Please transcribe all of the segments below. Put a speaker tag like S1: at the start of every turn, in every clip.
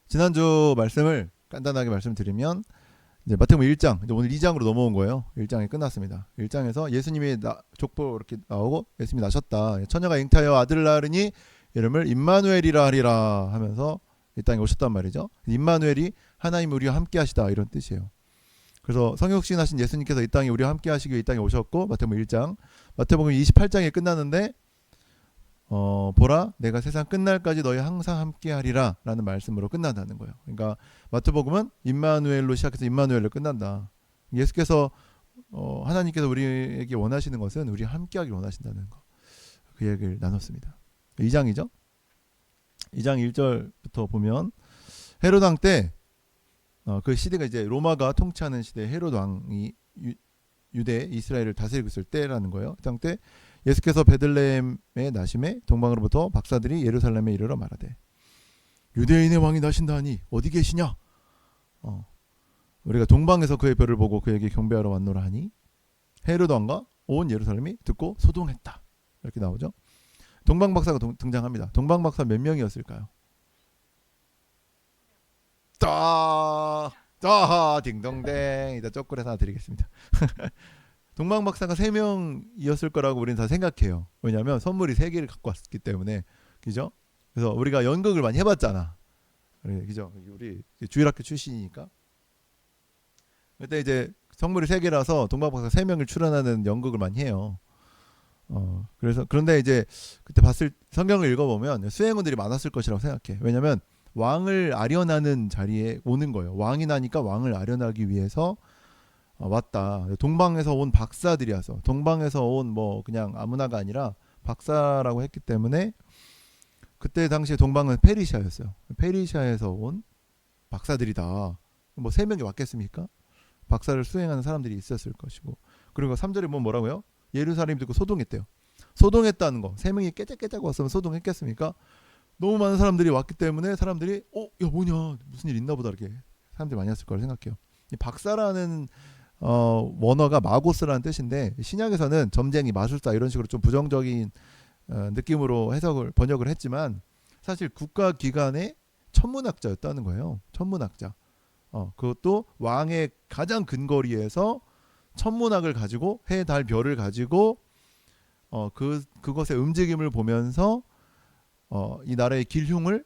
S1: 지난주 말씀을 간단하게 말씀드리면 이제 마태복음 1장, 이제 오늘 2장으로 넘어온 거예요. 1장이 끝났습니다. 1장에서 예수님이 족보 이렇게 나오고 예수님이 나셨다. 처녀가 잉타하여 아들을 낳으니 이름을 임마누엘이라 하리라 하면서 이 땅에 오셨단 말이죠. 임마누엘이 하나님 우리와 함께 하시다 이런 뜻이에요. 그래서 성육신하신 예수님께서 이 땅에 우리와 함께 하시기 위해 이 땅에 오셨고 마태복음 1장, 마태복음 28장에 끝났는데 보라 내가 세상 끝날까지 너희 항상 함께 하리라 라는 말씀으로 끝난다는 거예요. 그러니까 마태복음은 임마누엘로 시작해서 임마누엘로 끝난다. 예수께서 하나님께서 우리에게 원하시는 것은 우리 함께 하기를 원하신다는 거. 그 얘기를 나눴습니다. 2장이죠. 2장 1절부터 보면 헤롯 왕 때 그 시대가 이제 로마가 통치하는 시대, 헤롯 왕이 유대 이스라엘을 다스리고 있을 때라는 거예요. 그 때 예수께서 베들레헴에 나심에 동방으로부터 박사들이 예루살렘에 이르러 말하되 유대인의 왕이 나신다하니 어디 계시냐? 우리가 동방에서 그의 별을 보고 그에게 경배하러 왔노라 하니 헤롯 왕과 온 예루살렘이 듣고 소동했다. 이렇게 나오죠. 동방 박사가 등장합니다. 동방 박사 몇 명이었을까요? 따 딩동댕. 이따 쪼꾸레 하나 드리겠습니다. 동방 박사가 3명이었을 거라고 우리는 다 생각해요. 왜냐하면 선물이 3개를 갖고 왔기 때문에. 그죠? 그래서 우리가 연극을 많이 해봤잖아. 그죠? 우리 주일학교 출신이니까. 그때 이제 선물이 3개라서 동방 박사 3명을 출연하는 연극을 많이 해요. 그런데 이제 그때 성경을 읽어보면 수행원들이 많았을 것이라고 생각해. 왜냐하면 왕을 아련하는 자리에 오는 거예요. 왕이 나니까 왕을 아련하기 위해서 왔다. 동방에서 온 박사들이 와서, 동방에서 온 뭐 그냥 아무나가 아니라 박사라고 했기 때문에 그때 당시에 동방은 페르시아였어요. 페르시아에서 온 박사들이다. 뭐 3명이 왔겠습니까? 박사를 수행하는 사람들이 있었을 것이고. 그리고 3절에 뭐라고요? 예루살렘 듣고 소동했대요. 소동했다는 거. 3명이 깨작깨작 왔으면 소동했겠습니까? 너무 많은 사람들이 왔기 때문에 사람들이 야 뭐냐, 무슨 일 있나 보다, 이렇게 사람들이 많이 왔을 거라 생각해요. 이 박사라는 원어가 마고스라는 뜻인데 신약에서는 점쟁이, 마술사 이런 식으로 좀 부정적인 느낌으로 번역을 했지만 사실 국가기관의 천문학자였다는 거예요. 천문학자. 그것도 왕의 가장 근거리에서 천문학을 가지고 해, 달, 별을 가지고 그것의 움직임을 보면서 이 나라의 길흉을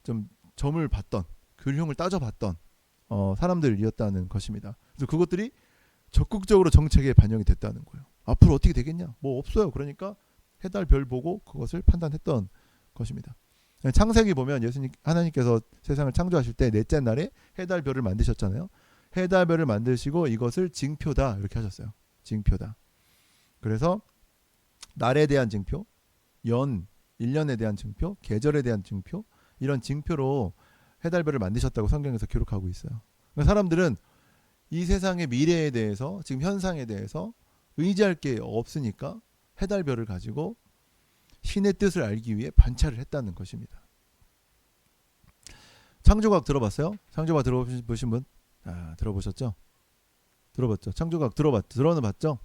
S1: 좀 점을 봤던, 길흉을 따져봤던 사람들이었다는 것입니다. 그래서 그것들이 적극적으로 정책에 반영이 됐다는 거예요. 앞으로 어떻게 되겠냐? 뭐 없어요. 그러니까 해, 달, 별 보고 그것을 판단했던 것입니다. 창세기 보면 하나님께서 세상을 창조하실 때 넷째 날에 해, 달, 별을 만드셨잖아요. 해, 달, 별을 만드시고 이것을 징표다 이렇게 하셨어요. 징표다. 그래서 날에 대한 징표, 1년에 대한 징표, 계절에 대한 징표, 이런 징표로 해달별을 만드셨다고 성경에서 기록하고 있어요. 그러니까 사람들은 이 세상의 미래에 대해서, 지금 현상에 대해서 의지할 게 없으니까 해달별을 가지고 신의 뜻을 알기 위해 관찰을 했다는 것입니다. 창조과학 들어봤어요? 창조과학 들어보신 분? 들어보셨죠? 들어봤죠? 창조과학 들어는 봤죠?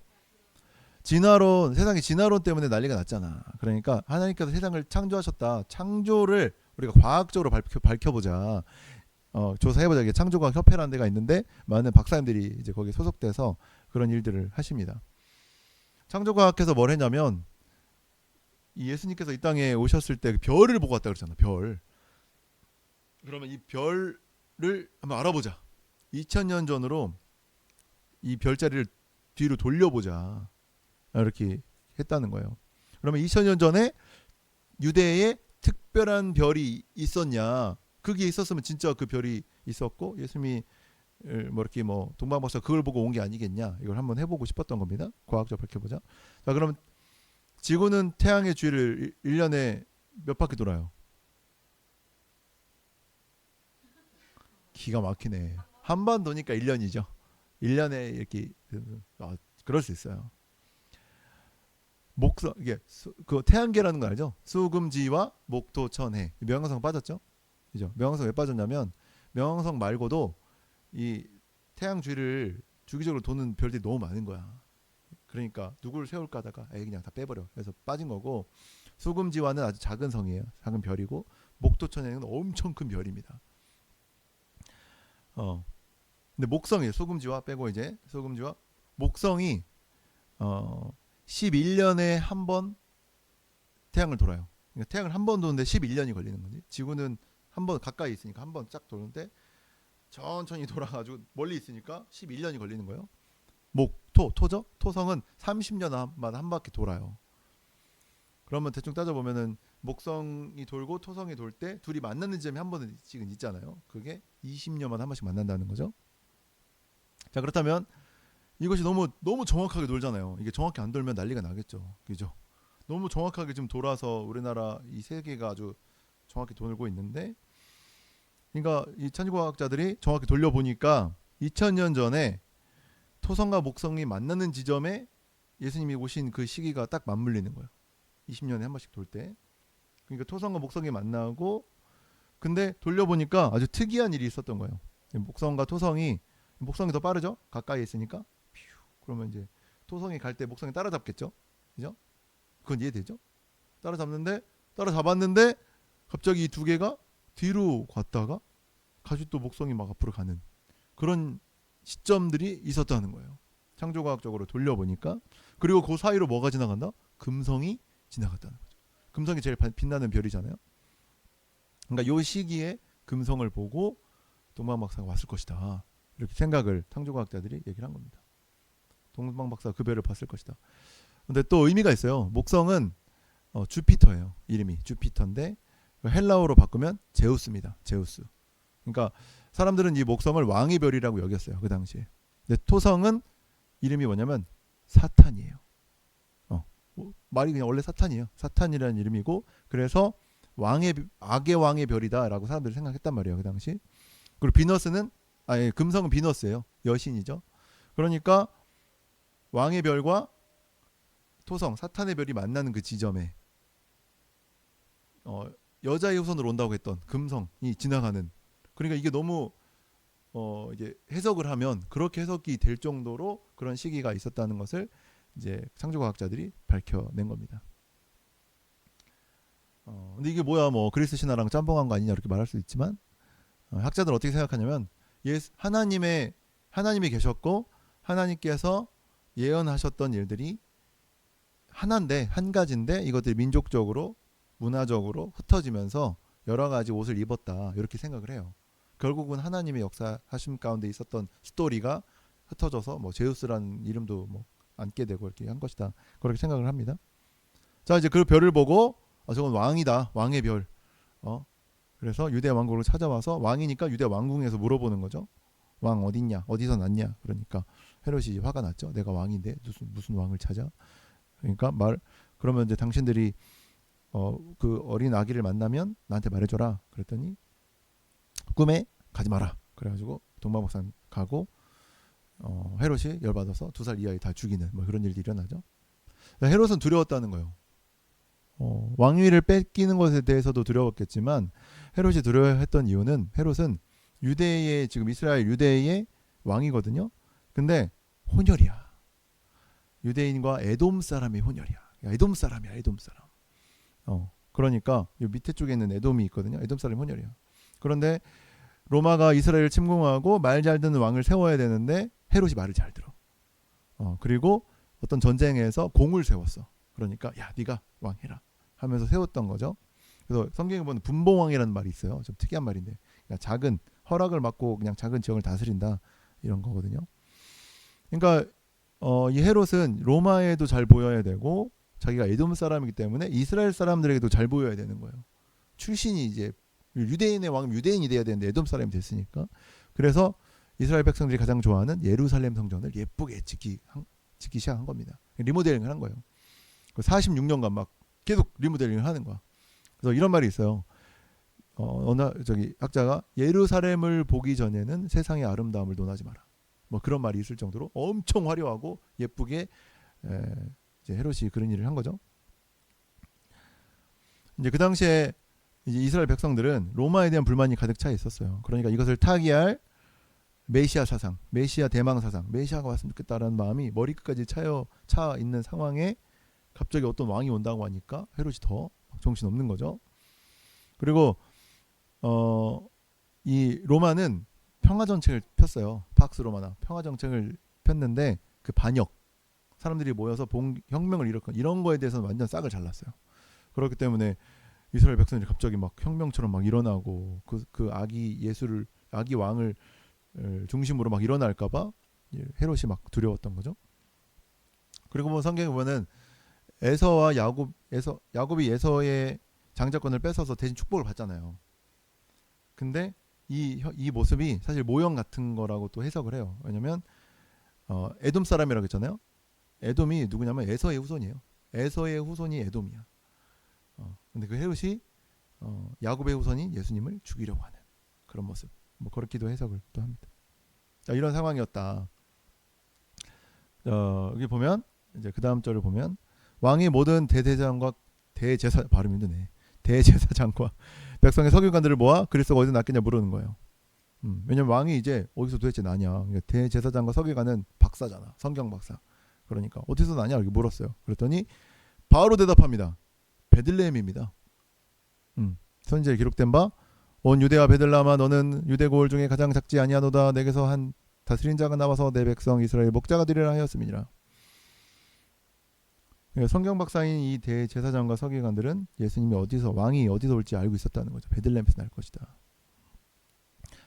S1: 진화론, 세상의 진화론 때문에 난리가 났잖아. 그러니까 하나님께서 세상을 창조하셨다. 창조를 우리가 과학적으로 밝혀보자. 조사해보자. 이게 창조과학 협회라는 데가 있는데 많은 박사님들이 이제 거기에 소속돼서 그런 일들을 하십니다. 창조과학에서 뭘 했냐면 이 예수님께서 이 땅에 오셨을 때 별을 보고 왔다 그랬잖아. 별. 그러면 이 별을 한번 알아보자. 2000년 전으로 이 별자리를 뒤로 돌려보자. 이렇게 했다는 거예요. 그러면 2000년 전에 유대에 특별한 별이 있었냐? 그게 있었으면 진짜 그 별이 있었고 예수님이 이렇게 동방박사 그걸 보고 온 게 아니겠냐? 이걸 한번 해보고 싶었던 겁니다. 과학적으로 밝혀보자. 자, 그럼 지구는 태양의 주위를 1년에 몇 바퀴 돌아요? 기가 막히네. 한 번 도니까 1년이죠. 1년에 이렇게 그럴 수 있어요. 이게 그 태양계라는 거 알죠? 수금지와 목토천해. 명왕성 빠졌죠? 그죠? 명왕성 왜 빠졌냐면 명왕성 말고도 이 태양 주위를 주기적으로 도는 별들이 너무 많은 거야. 그러니까 누구를 세울까 하다가 그냥 다 빼버려. 그래서 빠진 거고, 수금지와는 아주 작은 성이에요. 작은 별이고 목토천해는 엄청 큰 별입니다. 어. 근데 목성이에요. 소금지와 빼고 이제 소금지와 목성이 11년에 한 번 태양을 돌아요. 그러니까 태양을 한 번 도는데 11년이 걸리는 거지. 지구는 한 번 가까이 있으니까 한 번 쫙 도는데 천천히 돌아가지고 멀리 있으니까 11년이 걸리는 거예요. 토죠? 토성은 30년마다 한 바퀴 돌아요. 그러면 대충 따져보면은 목성이 돌고 토성이 돌 때 둘이 만나는 지점이 한 번은 지금 있잖아요. 그게 20년마다 한 번씩 만난다는 거죠. 자, 그렇다면 이것이 너무 정확하게 돌잖아요. 이게 정확히 안 돌면 난리가 나겠죠. 그죠? 너무 정확하게 지금 돌아서 우리나라 이 세계가 아주 정확히 돌고 있는데, 그러니까 이 천지과학자들이 정확히 돌려보니까 2000년 전에 토성과 목성이 만나는 지점에 예수님이 오신 그 시기가 딱 맞물리는 거예요. 20년에 한 번씩 돌 때. 그러니까 토성과 목성이 만나고, 근데 돌려보니까 아주 특이한 일이 있었던 거예요. 목성과 토성이 더 빠르죠? 가까이 있으니까. 그러면 이제 토성이 갈 때 목성이 따라잡겠죠? 그죠? 그건 이해되죠? 따라잡았는데 갑자기 이 두 개가 뒤로 갔다가 다시 또 목성이 막 앞으로 가는 그런 시점들이 있었다는 거예요. 창조과학적으로 돌려보니까. 그리고 그 사이로 뭐가 지나간다? 금성이 지나갔다는 거죠. 금성이 제일 빛나는 별이잖아요. 그러니까 이 시기에 금성을 보고 동방박사가 왔을 것이다. 이렇게 생각을 창조과학자들이 얘기를 한 겁니다. 동방박사가 그 별을 봤을 것이다. 근데 또 의미가 있어요. 목성은 주피터예요. 이름이 주피터인데 헬라어로 바꾸면 제우스입니다. 제우스. 그러니까 사람들은 이 목성을 왕의 별이라고 여겼어요. 그 당시에. 근데 토성은 이름이 뭐냐면 사탄이에요. 말이 그냥 원래 사탄이에요. 사탄이라는 이름이고, 그래서 악의 왕의 별이다라고 사람들이 생각했단 말이에요. 그 당시. 그리고 금성은 비너스예요. 여신이죠. 그러니까 왕의 별과 토성, 사탄의 별이 만나는 그 지점에 여자의 후손으로 온다고 했던 금성이 지나가는. 그러니까 이게 너무 이제 해석을 하면 그렇게 해석이 될 정도로 그런 시기가 있었다는 것을 이제 창조과학자들이 밝혀낸 겁니다. 근데 이게 뭐야, 뭐 그리스 신화랑 짬뽕한 거 아니냐 이렇게 말할 수 있지만, 학자들은 어떻게 생각하냐면 하나님이 계셨고 하나님께서 예언하셨던 일들이 하나인데, 한 가지인데 이것들이 민족적으로 문화적으로 흩어지면서 여러 가지 옷을 입었다, 이렇게 생각을 해요. 결국은 하나님의 역사하심 가운데 있었던 스토리가 흩어져서 뭐 제우스라는 이름도 뭐 안게 되고 이렇게 한 것이다, 그렇게 생각을 합니다. 자, 이제 그 별을 보고 저건 왕이다, 왕의 별. 그래서 유대 왕국을 찾아와서, 왕이니까 유대 왕궁에서 물어보는 거죠. 왕 어딨냐, 어디서 났냐. 그러니까 헤롯이 화가 났죠. 내가 왕인데 무슨 왕을 찾아. 그러니까 그러면 이제 당신들이 그 어린 아기를 만나면 나한테 말해줘라. 그랬더니 꿈에 가지 마라. 그래가지고 동방박산 가고 헤롯이 열받아서 2살 이하에 다 죽이는 뭐 그런 일이 일어나죠. 헤롯은 두려웠다는 거예요. 왕위를 뺏기는 것에 대해서도 두려웠겠지만, 헤롯이 두려워했던 이유는, 헤롯은 유대의, 지금 이스라엘 유대의 왕이거든요. 근데 혼혈이야. 유대인과 에돔 사람의 혼혈이야. 에돔 사람이야, 에돔 사람. 그러니까 이 밑에 쪽에 있는 에돔이 있거든요. 에돔 사람의 혼혈이야. 그런데 로마가 이스라엘을 침공하고 말 잘 듣는 왕을 세워야 되는데 헤롯이 말을 잘 들어. 그리고 어떤 전쟁에서 공을 세웠어. 그러니까 야, 네가 왕해라 하면서 세웠던 거죠. 그래서 성경에 보면 분봉왕이라는 말이 있어요. 좀 특이한 말인데, 그러니까 작은 허락을 받고 그냥 작은 지역을 다스린다, 이런 거거든요. 그러니까 이 헤롯은 로마에도 잘 보여야 되고, 자기가 에돔 사람이기 때문에 이스라엘 사람들에게도 잘 보여야 되는 거예요. 출신이 이제 유대인의 왕, 유대인이 돼야 되는데 에돔 사람이 됐으니까. 그래서 이스라엘 백성들이 가장 좋아하는 예루살렘 성전을 예쁘게 짓기 시작한 겁니다. 리모델링을 한 거예요. 46년간 막 계속 리모델링을 하는 거야. 그래서 이런 말이 있어요. 학자가 예루살렘을 보기 전에는 세상의 아름다움을 논하지 마라, 뭐 그런 말이 있을 정도로 엄청 화려하고 예쁘게 이제 헤롯이 그런 일을 한 거죠. 이제 그 당시에 이제 이스라엘 백성들은 로마에 대한 불만이 가득 차 있었어요. 그러니까 이것을 타개할 메시아 사상, 메시아 대망 사상, 메시아가 왔으면 좋겠다라는 마음이 머리끝까지 차 있는 상황에 갑자기 어떤 왕이 온다고 하니까 헤롯이 더 정신없는 거죠. 그리고 이 로마는 평화 정책을 폈어요. 팍스 로마나 평화 정책을 폈는데 그 반역 사람들이 모여서 혁명을 일으켜 이런 거에 대해서는 완전 싹을 잘랐어요. 그렇기 때문에 이스라엘 백성들이 갑자기 막 혁명처럼 막 일어나고 그 아기 왕을 중심으로 막 일어날까봐 헤롯이 막 두려웠던 거죠. 그리고 뭐 성경에 보면은 에서와 야곱이 에서의 장자권을 뺏어서 대신 축복을 받잖아요. 근데 이 모습이 사실 모형 같은 거라고 또 해석을 해요. 왜냐면 에돔 사람이라고 했잖아요. 에돔이 누구냐면 에서의 후손이에요. 에서의 후손이 에돔이야. 근데 그 헤롯이 야곱의 후손인 예수님을 죽이려고 하는 그런 모습. 뭐 그렇기도 해석을 또 합니다. 자, 이런 상황이었다. 여기 보면 이제 그 다음 절을 보면 왕이 모든 대제사장과 발음이 힘드네. 대제사장과 백성의 서기관들을 모아 그리스도가 어디서 났겠냐 물어는 거예요. 왜냐면 왕이 이제 어디서 도대체 나냐. 그러니까 대제사장과 서기관은 박사잖아. 성경 박사. 그러니까 어디서 나냐 이렇게 물었어요. 그랬더니 바로 대답합니다. 베들레헴입니다. 선지자에 기록된 바 온 유대와 베들레헴아 너는 유대 고을 중에 가장 작지 아니하노다. 내게서 한 다스린 자가 나와서 내 백성 이스라엘 목자가 되리라 하였음이니라. 성경 박사인 이 대제사장과 서기관들은 예수님이 왕이 어디서 올지 알고 있었다는 거죠. 베들레헴에서 날 것이다.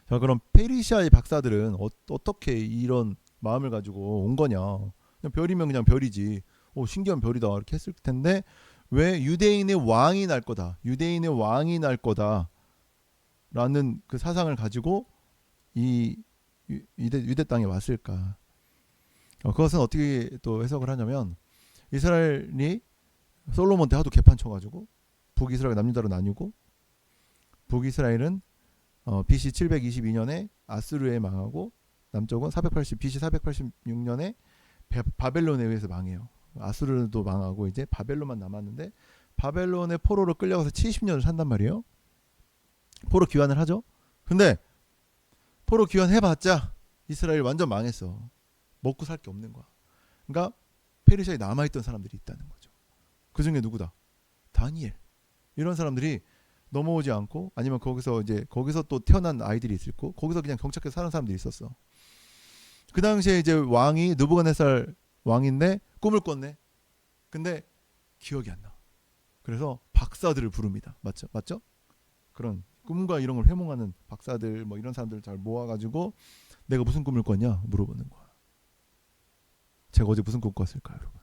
S1: 자, 그럼 페르시아의 박사들은 어떻게 이런 마음을 가지고 온 거냐? 그냥 별이면 그냥 별이지. 신기한 별이다 이렇게 했을 텐데 왜 유대인의 왕이 날 거다. 유대인의 왕이 날 거다. 라는 그 사상을 가지고 이 유대 땅에 왔을까? 그것은 어떻게 또 해석을 하냐면 이스라엘이 솔로몬 때 하도 개판 쳐가지고 북이스라엘 남유다로 나뉘고 북이스라엘은 BC 722년에 아스루에 망하고 남쪽은 BC 486년에 바벨론에 의해서 망해요. 아스루도 망하고 이제 바벨론만 남았는데 바벨론의 포로로 끌려가서 70년을 산단 말이에요. 포로 귀환을 하죠. 근데 포로 귀환해봤자 이스라엘 완전 망했어. 먹고 살 게 없는 거야. 그러니까 페르시아에 남아있던 사람들이 있다는 거죠. 그 중에 누구다? 다니엘. 이런 사람들이 넘어오지 않고 아니면 거기서 또 태어난 아이들이 있을 거 거기서 그냥 경착해서 사는 사람들이 있었어. 그 당시에 이제 왕이 느부갓네살 왕인데 꿈을 꿨네. 근데 기억이 안 나. 그래서 박사들을 부릅니다. 맞죠? 그런 꿈과 이런 걸 회몽하는 박사들 뭐 이런 사람들을 잘 모아가지고 내가 무슨 꿈을 꿨냐 물어보는 거야. 제가 어제 무슨 꿈 꿨을까요, 여러분?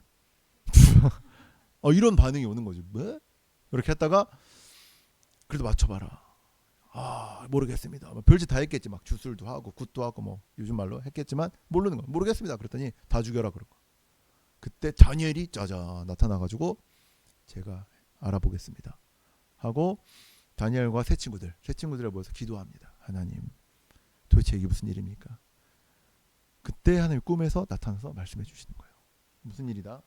S1: 이런 반응이 오는 거지. 뭐? 이렇게 했다가 그래도 맞춰봐라. 모르겠습니다. 별짓 다 했겠지. 막 주술도 하고 굿도 하고 뭐 요즘 말로 했겠지만 모르는 거야. 모르겠습니다. 그랬더니 다 죽여라 그런 거야. 그때 다니엘이 짜자 나타나가지고 제가 알아보겠습니다. 하고 다니엘과 세 친구들을 모여서 기도합니다. 하나님, 도대체 이게 무슨 일입니까? 그때 하나님 꿈에서 나타나서 말씀해 주시는 거예요. 무슨 일이다?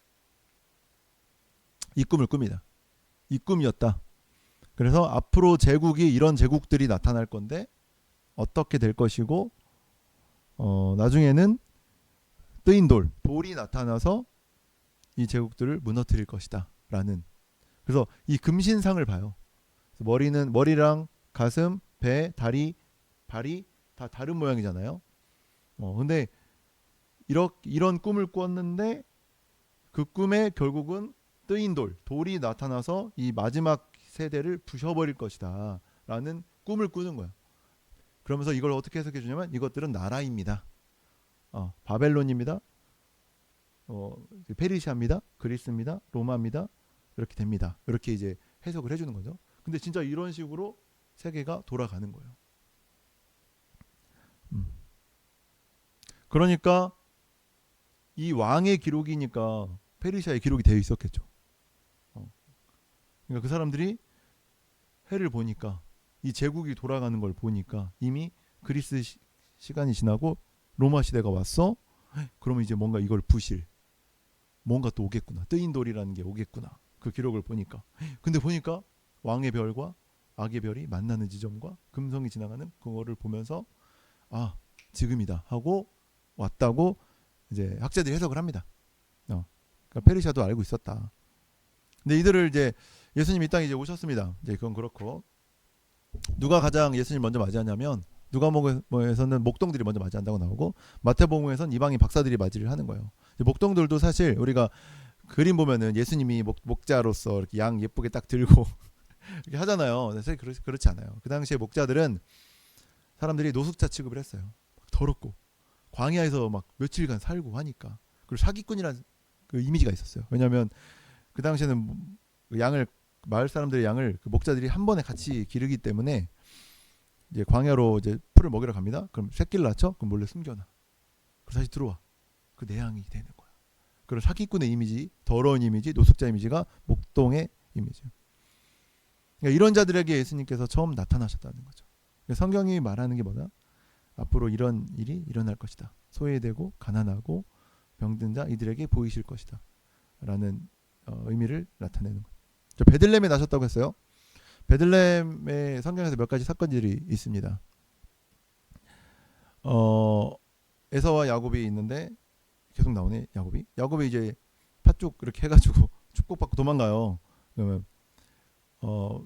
S1: 이 꿈을 꿉니다. 이 꿈이었다. 그래서 앞으로 제국이 이런 제국들이 나타날 건데 어떻게 될 것이고 나중에는 뜨인 돌이 나타나서 이 제국들을 무너뜨릴 것이다 라는. 그래서 이 금신상을 봐요. 머리랑 가슴, 배, 다리, 발이 다 다른 모양이잖아요. 근데 이런 꿈을 꿨는데 그 꿈에 결국은 뜨인 돌이 나타나서 이 마지막 세대를 부셔버릴 것이다 라는 꿈을 꾸는 거야. 그러면서 이걸 어떻게 해석해 주냐면 이것들은 나라입니다. 바벨론입니다. 페르시아입니다. 그리스입니다. 로마입니다. 이렇게 됩니다. 이렇게 이제 해석을 해주는 거죠. 근데 진짜 이런 식으로 세계가 돌아가는 거예요. 그러니까 이 왕의 기록이니까 페르시아의 기록이 되어 있었겠죠. 그러니까 그 사람들이 해를 보니까 이 제국이 돌아가는 걸 보니까 이미 그리스 시간이 지나고 로마 시대가 왔어. 그러면 이제 뭔가 이걸 부실 뭔가 또 오겠구나. 뜨인 돌이라는 게 오겠구나. 그 기록을 보니까. 근데 보니까 왕의 별과 악의 별이 만나는 지점과 금성이 지나가는 그거를 보면서 지금이다 하고 왔다고 이제 학자들이 해석을 합니다. 그러니까 페르시아도 알고 있었다. 근데 이들을 이제 예수님 이 땅에 이제 오셨습니다. 이제 그건 그렇고 누가 가장 예수님 먼저 맞이하냐면 누가복음에서는 목동들이 먼저 맞이한다고 나오고 마태복음에서는 이방인 박사들이 맞이를 하는 거예요. 목동들도 사실 우리가 그림 보면은 예수님이 목자로서 이렇게 양 예쁘게 딱 들고 이렇게 하잖아요. 사실 그렇지 않아요. 그 당시에 목자들은 사람들이 노숙자 취급을 했어요. 더럽고 광야에서 막 며칠간 살고 하니까. 그리고 사기꾼이라는 그 이미지가 있었어요. 왜냐하면 그 당시에는 그 양을 마을 사람들의 양을 그 목자들이 한 번에 같이 기르기 때문에 이제 광야로 이제 풀을 먹이러 갑니다. 그럼 새끼를 낳죠? 그럼 몰래 숨겨놔. 그래서 다시 들어와. 그 내 양이 되는 거야. 그런 사기꾼의 이미지, 더러운 이미지, 노숙자 이미지가 목동의 이미지예요. 그러니까 이런 자들에게 예수님께서 처음 나타나셨다는 거죠. 그러니까 성경이 말하는 게 뭐다? 앞으로 이런 일이 일어날 것이다. 소외되고 가난하고 병든 자 이들에게 보이실 것이다. 라는 의미를 나타내는 거예요. 베들레헴에 나셨다고 했어요. 베들레헴의 성경에서 몇 가지 사건들이 있습니다. 에서와 야곱이 있는데 계속 나오네. 야곱이 이제 팥죽 이렇게 해가지고 축복받고 도망가요. 그러면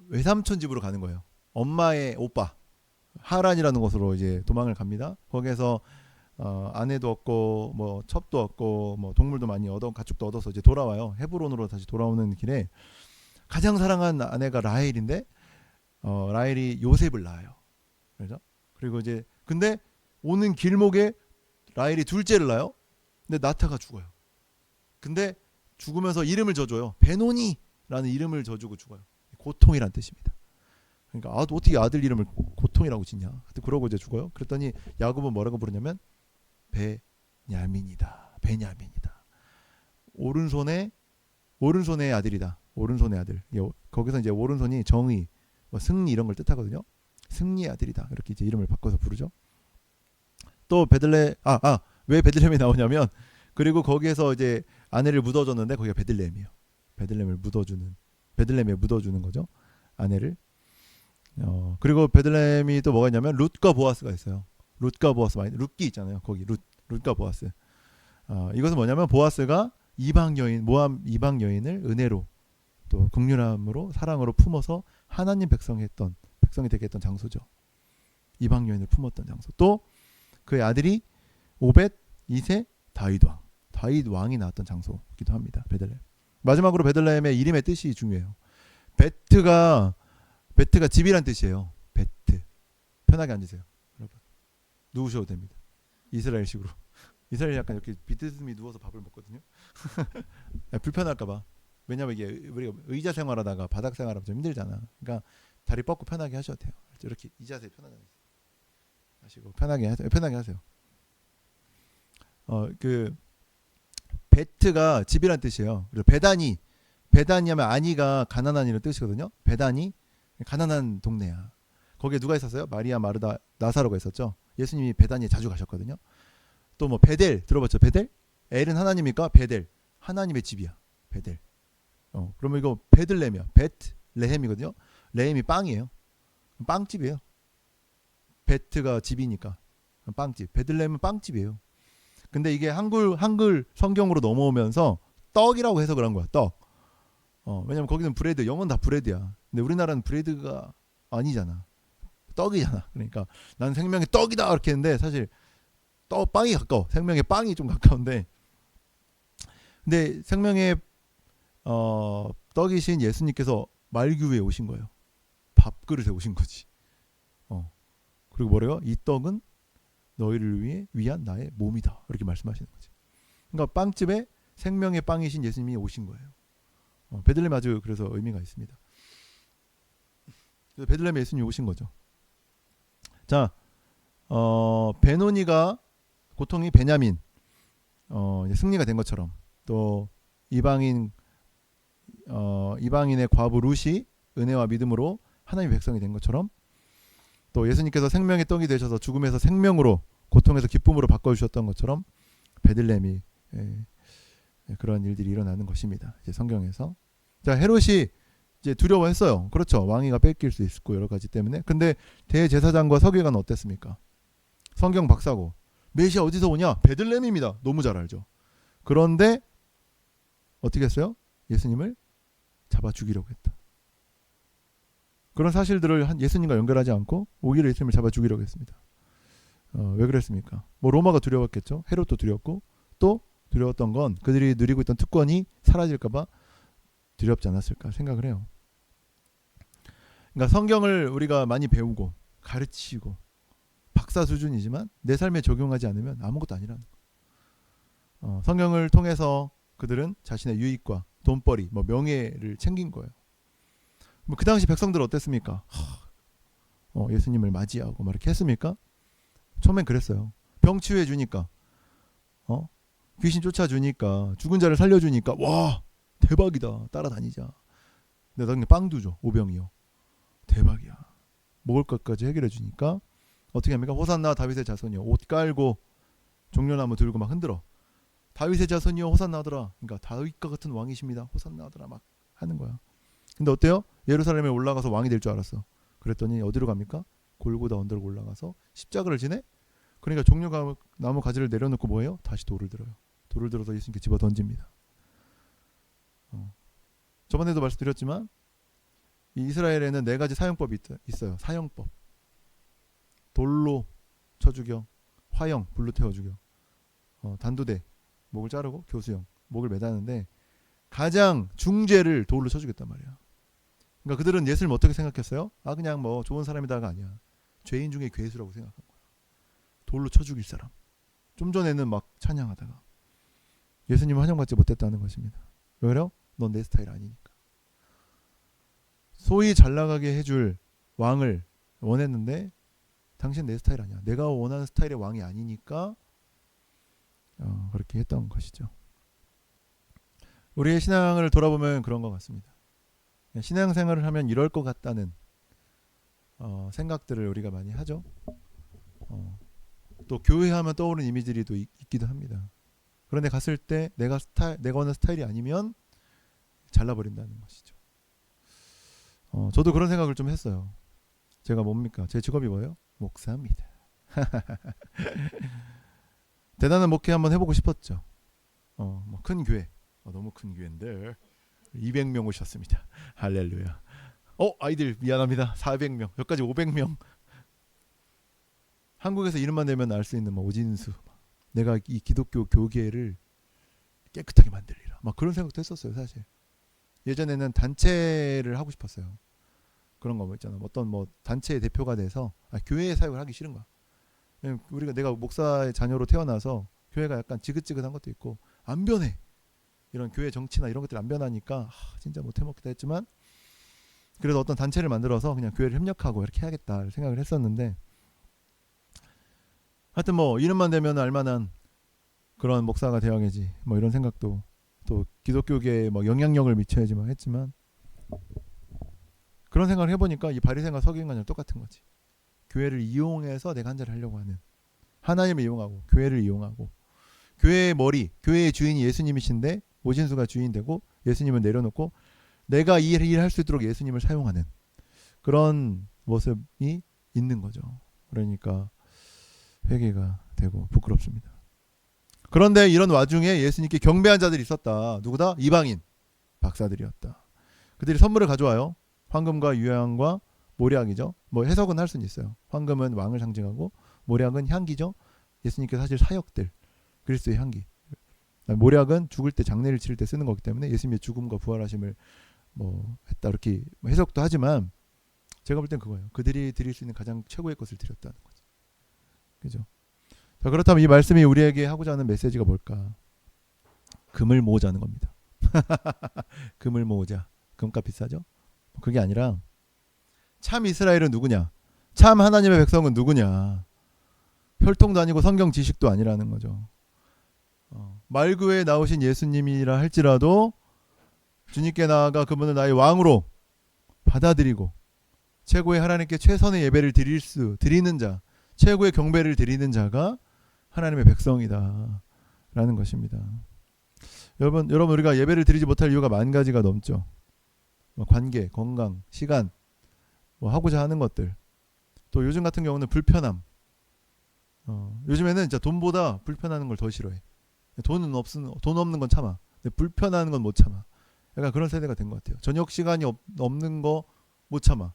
S1: 외삼촌 집으로 가는 거예요. 엄마의 오빠 하란이라는 곳으로 이제 도망을 갑니다. 거기에서 아내도 얻고 뭐 첩도 얻고 뭐 동물도 많이 얻어 가축도 얻어서 이제 돌아와요. 헤브론으로 다시 돌아오는 길에 가장 사랑한 아내가 라헬인데 라헬이 요셉을 낳아요. 그렇죠? 그리고 이제 근데 오는 길목에 라헬이 둘째를 낳아요. 근데 나타가 죽어요. 근데 죽으면서 이름을 져줘요. 베노니라는 이름을 져주고 죽어요. 고통이란 뜻입니다. 그러니까 어떻게 아들 이름을 고통이라고 짓냐. 그러고 이제 죽어요. 그랬더니 야곱은 뭐라고 부르냐면 베냐민이다. 오른손의 아들이다. 오른손의 아들. 거기서 이제 오른손이 정의, 뭐 승리 이런 걸 뜻하거든요. 승리의 아들이다. 이렇게 이제 이름을 바꿔서 부르죠. 또 왜 베들레헴이 나오냐면 그리고 거기에서 이제 아내를 묻어줬는데 거기가 베들레헴이에요. 베들레헴에 묻어주는 거죠. 아내를. 그리고 베들레헴이 또 뭐가 있냐면 룻과 보아스가 있어요. 룻기 있잖아요. 거기 룻과 보아스. 이것은 뭐냐면 보아스가 모압 이방 여인을 은혜로 또 긍휼함으로 사랑으로 품어서 하나님 백성이 되게 했던 장소죠. 이방 여인을 품었던 장소. 또 그의 아들이 오벳 2세 다윗 왕이 나왔던 장소이기도 합니다. 베들레헴. 마지막으로 베들레헴의 이름의 뜻이 중요해요. 베트가 집이란 뜻이에요. 베트. 편하게 앉으세요. 여러분. 누우셔도 됩니다. 이스라엘식으로. 이스라엘 약간 이렇게 비스듬히 누워서 밥을 먹거든요. 불편할까봐. 왜냐면 이게 우리가 의자 생활하다가 바닥 생활하면 좀 힘들잖아. 그러니까 다리 뻗고 편하게 하셔도 돼요. 이렇게 이 자세 편하게 하시고 편하게 하세요. 그 베트가 집이란 뜻이에요. 그리고 베다니 하면 아니가 가난한 이런 뜻이거든요. 베다니 가난한 동네야. 거기에 누가 있었어요? 마리아, 마르다, 나사로가 있었죠. 예수님이 베다니에 자주 가셨거든요. 또 뭐 베델 들어봤죠? 베델? 엘은 하나님이니까 베델 하나님의 집이야. 베델. 그러면 이거 베들레헴이야. 베트레헴이거든요. 레헴이 빵이에요. 빵집이에요. 베트가 집이니까 빵집. 베들레헴은 빵집이에요. 근데 이게 한글 성경으로 넘어오면서 떡이라고 해서 그런 거야. 떡. 왜냐면 거기는 브레드, 영어는 다 브레드야. 근데 우리나라는 브레드가 아니잖아. 떡이잖아. 그러니까 난 생명의 떡이다 이렇게 했는데 사실 빵이 가까워. 생명의 빵이 좀 가까운데. 근데 생명의 떡이신 예수님께서 말규에 오신 거예요. 밥그릇에 오신 거지. 그리고 뭐래요? 이 떡은 너희를 위한 나의 몸이다. 이렇게 말씀하시는 거지. 그러니까 빵집에 생명의 빵이신 예수님이 오신 거예요. 베들레헴 아주 그래서 의미가 있습니다. 그래서 베들레헴에 예수님이 오신 거죠. 자, 베노니가 고통이 베냐민 승리가 된 것처럼 또 이방인의 과부 룻이 은혜와 믿음으로 하나님의 백성이 된 것처럼 또 예수님께서 생명의 떡이 되셔서 죽음에서 생명으로 고통에서 기쁨으로 바꿔주셨던 것처럼 베들레헴이 그런 일들이 일어나는 것입니다. 이제 성경에서. 자, 헤롯이 이제 두려워했어요. 그렇죠. 왕위가 뺏길 수 있고 여러 가지 때문에. 근데 대제사장과 서기관은 어땠습니까? 성경 박사고. 메시아 어디서 오냐? 베들레헴입니다. 너무 잘 알죠. 그런데 어떻게 했어요? 예수님을 잡아 죽이려고 했다. 그런 사실들을 예수님과 연결하지 않고 오히려 예수님을 잡아 죽이려고 했습니다. 왜 그랬습니까? 뭐 로마가 두려웠겠죠. 헤롯도 두려웠고 또 두려웠던 건 그들이 누리고 있던 특권이 사라질까봐 두렵지 않았을까 생각을 해요. 그러니까 성경을 우리가 많이 배우고 가르치고 박사 수준이지만 내 삶에 적용하지 않으면 아무것도 아니라는 거. 성경을 통해서 그들은 자신의 유익과 돈벌이, 뭐 명예를 챙긴 거예요. 뭐 그 당시 백성들 어땠습니까? 예수님을 맞이하고 막 이렇게 했습니까? 처음엔 그랬어요. 병 치유해 주니까, 귀신 쫓아주니까, 죽은 자를 살려주니까, 와 대박이다. 따라다니자. 근데 나중에 빵도 줘. 오병이요. 대박이야. 먹을 것까지 해결해 주니까 어떻게 합니까? 호산나 다윗의 자손이요. 옷 깔고 종려나무 들고 막 흔들어. 다윗의 자손이요 호산나 하더라. 그러니까 다윗과 같은 왕이십니다. 호산나 하더라 막 하는 거야. 근데 어때요? 예루살렘에 올라가서 왕이 될 줄 알았어. 그랬더니 어디로 갑니까? 골고다 언덕으로 올라가서 십자가를 지네? 그러니까 종려나무 가지를 내려놓고 뭐해요? 다시 돌을 들어요. 돌을 들어서 예수님께 집어 던집니다. 저번에도 말씀드렸지만 이 이스라엘에는 4가지 사형법이 있어요. 사형법. 돌로 쳐 죽여, 화형, 불로 태워 죽여, 단두대, 목을 자르고 교수형, 목을 매다는데 가장 중죄를 돌로 쳐 죽였단 말이야. 그러니까 그들은 예수님을 어떻게 생각했어요? 그냥 뭐 좋은 사람이다가 아니야. 죄인 중에 괴수라고 생각한 거야. 돌로 쳐 죽일 사람. 좀 전에는 막 찬양하다가 예수님을 환영받지 못했다는 것입니다. 왜 그래요? 넌 내 스타일 아니니까. 소위 잘 나가게 해줄 왕을 원했는데 당신 내 스타일 아니야. 내가 원하는 스타일의 왕이 아니니까 그렇게 했던 것이죠. 우리의 신앙을 돌아보면 그런 것 같습니다. 신앙생활을 하면 이럴 것 같다는 생각들을 우리가 많이 하죠. 또 교회하면 떠오르는 이미지들이 또 있기도 합니다. 그런데 갔을 때 내가 원하는 스타일이 아니면 잘라버린다는 것이죠. 저도 그런 생각을 좀 했어요. 제가 뭡니까? 제 직업이 뭐예요? 목사입니다. 대단한 목회 한번 해보고 싶었죠. 뭐 큰 교회, 너무 큰 교회인데 200명 오셨습니다. 할렐루야. 아이들 미안합니다. 400명, 여기까지 500명. 한국에서 이름만 대면 알 수 있는 뭐 오진수, 내가 이 기독교 교계를 깨끗하게 만들리라. 막 그런 생각도 했었어요, 사실. 예전에는 단체를 하고 싶었어요. 그런 거 뭐 있잖아. 어떤 뭐 단체의 대표가 돼서 교회의 사역을 하기 싫은 거야. 내가 목사의 자녀로 태어나서 교회가 약간 지긋지긋한 것도 있고 안 변해. 이런 교회 정치나 이런 것들이 안 변하니까 진짜 못해 먹겠다 했지만 그래도 어떤 단체를 만들어서 그냥 교회를 협력하고 이렇게 해야겠다 생각을 했었는데 하여튼 뭐 이름만 대면 알만한 그런 목사가 되어야지 뭐 이런 생각도 또 기독교계에 뭐 영향력을 미쳐야지 뭐 했지만 그런 생각을 해보니까 이 바리새인과 서기관이랑 똑같은 거지. 교회를 이용해서 내가 한 자를 하려고 하는, 하나님을 이용하고 교회를 이용하고 교회의 머리, 교회의 주인이 예수님이신데 오진수가 주인 되고 예수님을 내려놓고 내가 이 일을 할 수 있도록 예수님을 사용하는 그런 모습이 있는 거죠. 그러니까 회개가 되고 부끄럽습니다. 그런데 이런 와중에 예수님께 경배한 자들이 있었다. 누구다? 이방인 박사들이었다. 그들이 선물을 가져와요. 황금과 유향과 모략이죠. 뭐 해석은 할 수는 있어요. 황금은 왕을 상징하고 모략은 향기죠. 예수님께서 사실 사역들, 그리스도의 향기. 모략은 죽을 때 장례를 치를 때 쓰는 거기 때문에 예수님의 죽음과 부활하심을 뭐 했다 이렇게 해석도 하지만 제가 볼 땐 그거예요. 그들이 드릴 수 있는 가장 최고의 것을 드렸다는 거죠. 그죠? 자, 그렇다면 이 말씀이 우리에게 하고자 하는 메시지가 뭘까? 금을 모으자는 겁니다. 금을 모으자. 금값 비싸죠? 그게 아니라 참 이스라엘은 누구냐? 참 하나님의 백성은 누구냐? 혈통도 아니고 성경 지식도 아니라는 거죠. 말구에 나오신 예수님이라 할지라도 주님께 나아가 그분을 나의 왕으로 받아들이고 최고의 하나님께 최선의 예배를 드리는 자, 최고의 경배를 드리는 자가 하나님의 백성이다 라는 것입니다. 여러분 우리가 예배를 드리지 못할 이유가 10,000가지가 넘죠. 관계, 건강, 시간, 뭐 하고자 하는 것들. 또 요즘 같은 경우는 불편함. 요즘에는 진짜 돈보다 불편하는 걸 더 싫어해. 돈 없는 건 참아. 근데 불편한 건 못 참아. 약간 그런 세대가 된 것 같아요. 저녁 시간이 없는 거 못 참아.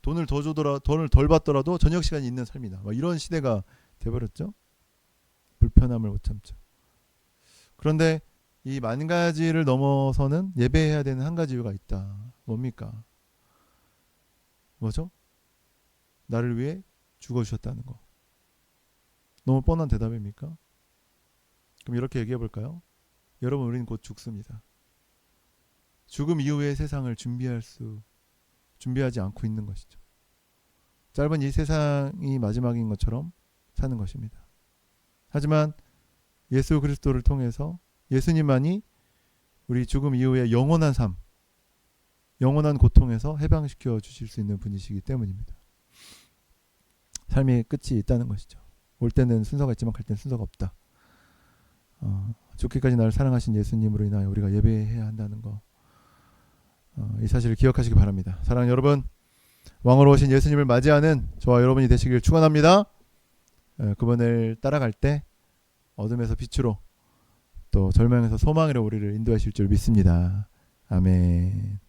S1: 돈을 돈을 덜 받더라도 저녁 시간이 있는 삶이다. 막 이런 시대가 돼버렸죠. 불편함을 못 참죠. 그런데 이 만 가지를 넘어서는 예배해야 되는 한 가지 이유가 있다. 뭡니까? 뭐죠? 나를 위해 죽어주셨다는 거. 너무 뻔한 대답입니까? 그럼 이렇게 얘기해 볼까요? 여러분, 우리는 곧 죽습니다. 죽음 이후의 세상을 준비하지 않고 있는 것이죠. 짧은 이 세상이 마지막인 것처럼 사는 것입니다. 하지만 예수 그리스도를 통해서 예수님만이 우리 죽음 이후의 영원한 삶, 영원한 고통에서 해방시켜 주실 수 있는 분이시기 때문입니다. 삶의 끝이 있다는 것이죠. 올 때는 순서가 있지만 갈 때는 순서가 없다. 죽기까지 나를 사랑하신 예수님으로 인하여 우리가 예배해야 한다는 거, 이 사실을 기억하시기 바랍니다. 사랑하는 여러분, 왕으로 오신 예수님을 맞이하는 저와 여러분이 되시길 축원합니다. 그분을 따라갈 때 어둠에서 빛으로, 또 절망에서 소망으로 우리를 인도하실 줄 믿습니다. 아멘.